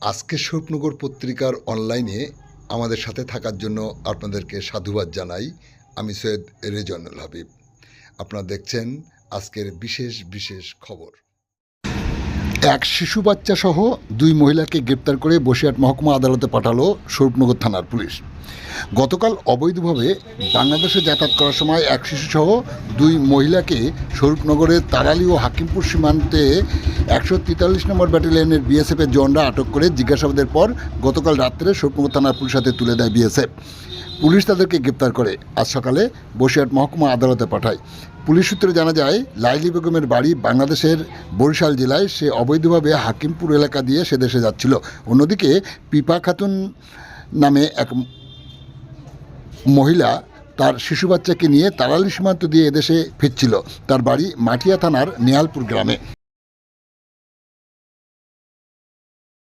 আজকে স্বরূপনগর পত্রিকার অনলাইনে আমাদের সাথে থাকার জন্য আপনাদেরকে সাধুবাদ জানাই। আমি সৈয়দ রেজওয়ানুল হাবিব। আপনারা দেখছেন আজকের বিশেষ বিশেষ খবর। এক শিশু বাচ্চা সহ দুই মহিলাকে গ্রেপ্তার করে বসিরহাট মহকুমা আদালতে পাঠালো স্বরূপনগর থানার পুলিশ। গতকাল অবৈধভাবে বাংলাদেশে যাতায়াত করার সময় এক শিশুসহ দুই মহিলাকে স্বরূপনগরের তারালি ও হাকিমপুর সীমান্তে 143 নম্বর ব্যাটালিয়নের বিএসএফের জওয়ানরা আটক করে জিজ্ঞাসাবাদের পর গতকাল রাত্রে স্বরূপনগর থানার পুলিশ হাতে তুলে দেয় বিএসএফ। পুলিশ তাদেরকে গ্রেপ্তার করে আজ সকালে বসিরহাট মহকুমা আদালতে পাঠায়। পুলিশ সূত্রে জানা যায়, লাইলি বেগমের বাড়ি বাংলাদেশের বরিশাল জেলায়। সে অবৈধভাবে হাকিমপুর এলাকা দিয়ে সে দেশে যাচ্ছিল। অন্যদিকে পিপা খাতুন নামে এক মহিলা তার শিশু বাচ্চাকে নিয়ে তারালি সীমান্ত দিয়ে এদেশে ফিরছিল। তার বাড়ি মাটিয়া থানার নেহালপুর গ্রামে।